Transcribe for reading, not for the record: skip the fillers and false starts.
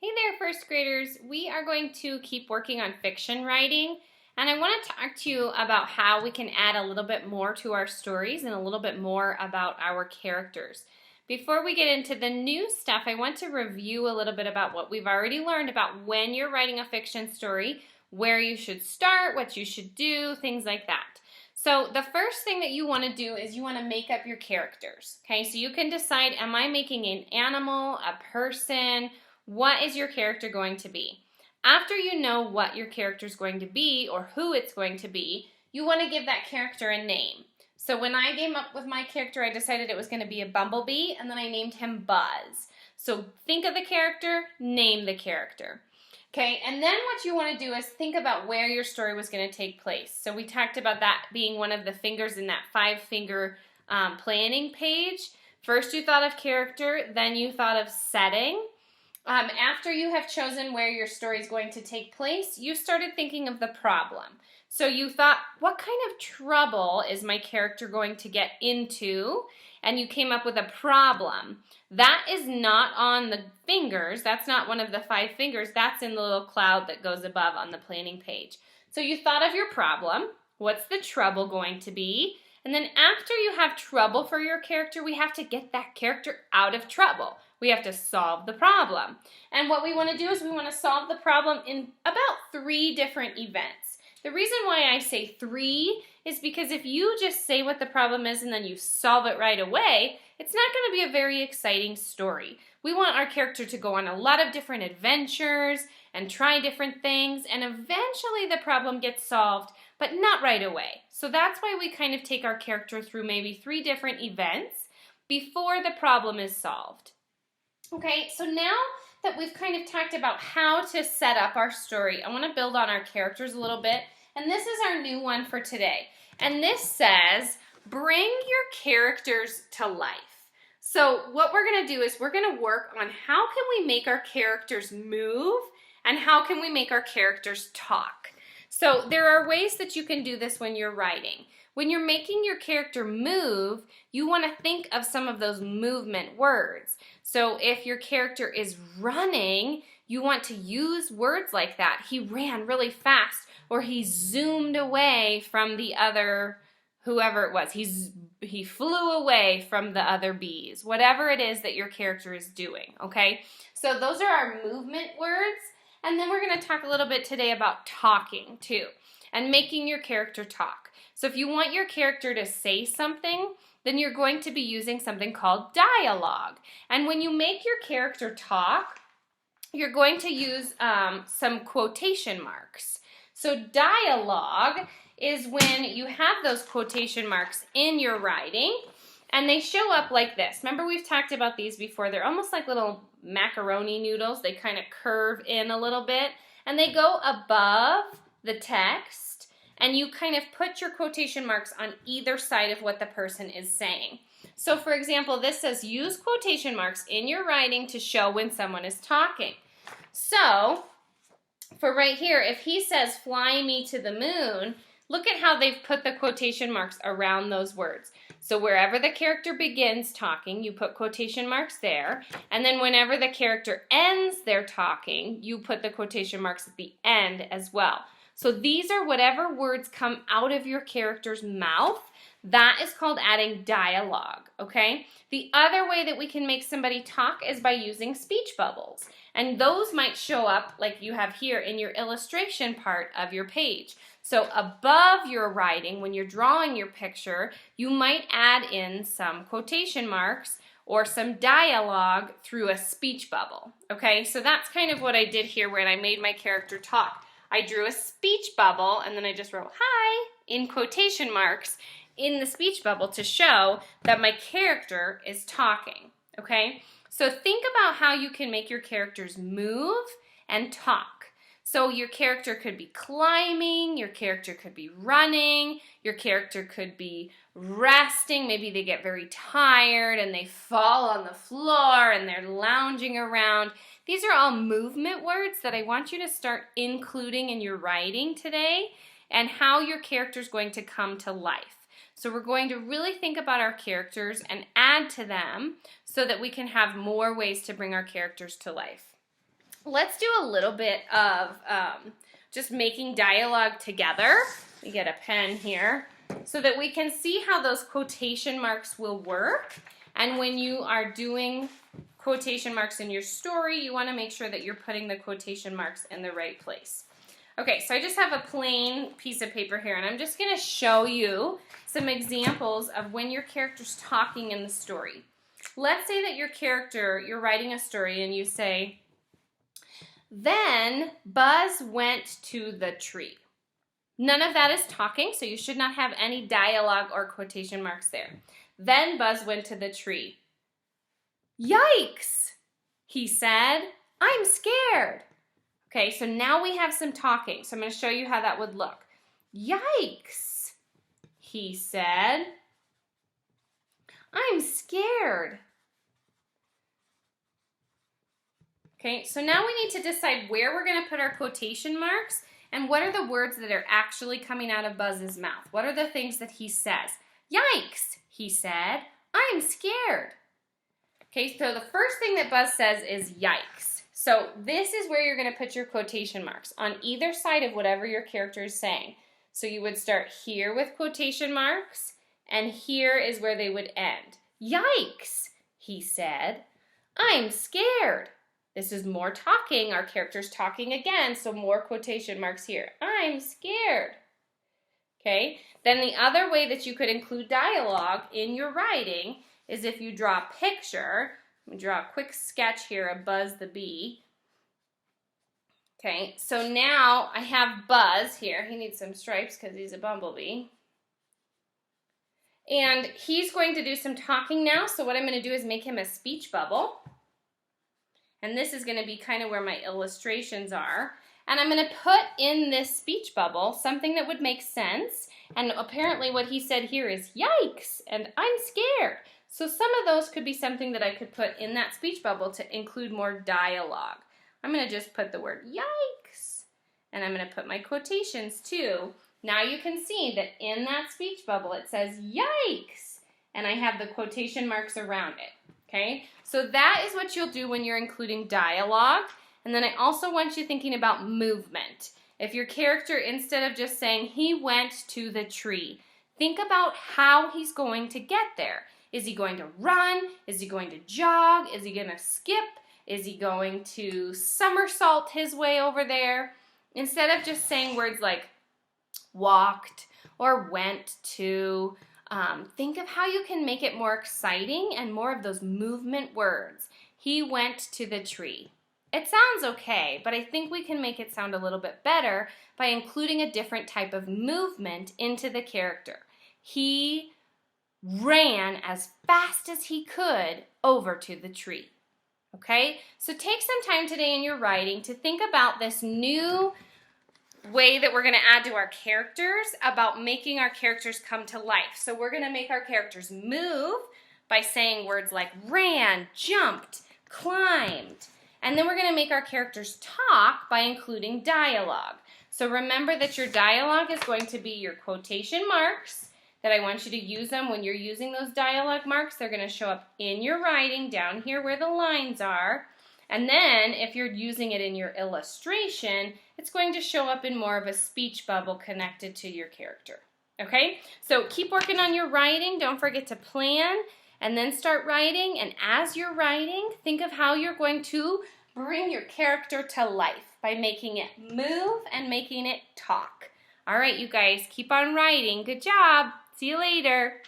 Hey there, first graders. We are going to keep working on fiction writing, and I want to talk to you about how we can add a little bit more to our stories and a little bit more about our characters. Before we get into the new stuff, I want to review a little bit about what we've already learned about when you're writing a fiction story, where you should start, what you should do, things like that. So the first thing that you want to do is you want to make up your characters. Okay, so you can decide, am I making an animal, a person? What is your character going to be? After you know what your character is going to be or who it's going to be, you want to give that character a name. So when I came up with my character, I decided it was going to be a bumblebee, and then I named him Buzz. So think of the character, name the character. Okay, and then what you want to do is think about where your story was going to take place. So we talked about that being one of the fingers in that 5-finger planning page. First you thought of character, then you thought of setting. After you have chosen where your story is going to take place, you started thinking of the problem. So you thought, what kind of trouble is my character going to get into? And you came up with a problem. That is not on the fingers. That's not one of the 5 fingers. That's in the little cloud that goes above on the planning page. So you thought of your problem. What's the trouble going to be? And then after you have trouble for your character, we have to get that character out of trouble. We have to solve the problem. And what we want to do is we want to solve the problem in about 3 different events. The reason why I say 3 is because if you just say what the problem is and then you solve it right away, it's not going to be a very exciting story. We want our character to go on a lot of different adventures and try different things, and eventually the problem gets solved, but not right away. So that's why we kind of take our character through maybe 3 different events before the problem is solved. Okay, so now that we've kind of talked about how to set up our story, I want to build on our characters a little bit, and this is our new one for today. And this says, bring your characters to life. So what we're going to do is we're going to work on how can we make our characters move and how can we make our characters talk. So there are ways that you can do this when you're writing. When you're making your character move, you want to think of some of those movement words. So if your character is running, you want to use words like that. He ran really fast, or he zoomed away from the other, whoever it was. He flew away from the other bees. Whatever it is that your character is doing, okay? So those are our movement words. And then we're going to talk a little bit today about talking too, and making your character talk. So if you want your character to say something, then you're going to be using something called dialogue. And when you make your character talk, you're going to use some quotation marks. So dialogue is when you have those quotation marks in your writing, and they show up like this. Remember, we've talked about these before. They're almost like little macaroni noodles. They kind of curve in a little bit, and they go above the text, and you kind of put your quotation marks on either side of what the person is saying. So for example, this says use quotation marks in your writing to show when someone is talking. So for right here, if he says fly me to the moon, look at how they've put the quotation marks around those words. So wherever the character begins talking, you put quotation marks there. And then whenever the character ends their talking, you put the quotation marks at the end as well. So these are whatever words come out of your character's mouth. That is called adding dialogue, okay? The other way that we can make somebody talk is by using speech bubbles. And those might show up like you have here in your illustration part of your page. So above your writing, when you're drawing your picture, you might add in some quotation marks or some dialogue through a speech bubble, okay? So that's kind of what I did here when I made my character talk. I drew a speech bubble, and then I just wrote hi in quotation marks in the speech bubble to show that my character is talking, okay? So think about how you can make your characters move and talk. So your character could be climbing, your character could be running, your character could be resting. Maybe they get very tired and they fall on the floor and they're lounging around. These are all movement words that I want you to start including in your writing today, and how your character is going to come to life. So we're going to really think about our characters and add to them so that we can have more ways to bring our characters to life. let's do a little bit of just making dialogue together. Let me get a pen here so that we can see how those quotation marks will work. And when you are doing quotation marks in your story, you want to make sure that you're putting the quotation marks in the right place. Okay, so I just have a plain piece of paper here, and I'm just going to show you some examples of when your character's talking in the story. Let's say that your character, you're writing a story, and you say, "Then Buzz went to the tree." None of that is talking, so you should not have any dialogue or quotation marks there. Then Buzz went to the tree. "Yikes," he said. "I'm scared." Okay, so now we have some talking. So I'm going to show you how that would look. "Yikes," he said. "I'm scared." Okay, so now we need to decide where we're going to put our quotation marks and what are the words that are actually coming out of Buzz's mouth. What are the things that he says? "Yikes," he said. "I'm scared." Okay, so the first thing that Buzz says is yikes. So this is where you're going to put your quotation marks on either side of whatever your character is saying. So you would start here with quotation marks, and here is where they would end. "Yikes," he said. "I'm scared." This is more talking. Our character's talking again, so more quotation marks here. "I'm scared." Okay, then the other way that you could include dialogue in your writing is if you draw a picture. Let me draw a quick sketch here of Buzz the bee. Okay, so now I have Buzz here. He needs some stripes because he's a bumblebee. And he's going to do some talking now, so what I'm going to do is make him a speech bubble. And this is going to be kind of where my illustrations are. And I'm going to put in this speech bubble something that would make sense. And apparently what he said here is yikes and I'm scared. So some of those could be something that I could put in that speech bubble to include more dialogue. I'm going to just put the word yikes. And I'm going to put my quotations too. Now you can see that in that speech bubble it says yikes. And I have the quotation marks around it. Okay, so that is what you'll do when you're including dialogue. And then I also want you thinking about movement. If your character, instead of just saying he went to the tree, think about how he's going to get there. Is he going to run? Is he going to jog? Is he going to skip? Is he going to somersault his way over there? Instead of just saying words like walked or went to, think of how you can make it more exciting and more of those movement words. He went to the tree. It sounds okay, but I think we can make it sound a little bit better by including a different type of movement into the character. He ran as fast as he could over to the tree. Okay? So take some time today in your writing to think about this new way that we're going to add to our characters about making our characters come to life. So we're going to make our characters move by saying words like ran, jumped, climbed. And then we're going to make our characters talk by including dialogue. So remember that your dialogue is going to be your quotation marks, that I want you to use them when you're using those dialogue marks. They're going to show up in your writing down here where the lines are. And then if you're using it in your illustration, it's going to show up in more of a speech bubble connected to your character. Okay? So keep working on your writing. Don't forget to plan and then start writing. And as you're writing, think of how you're going to bring your character to life by making it move and making it talk. All right, you guys, keep on writing. Good job. See you later.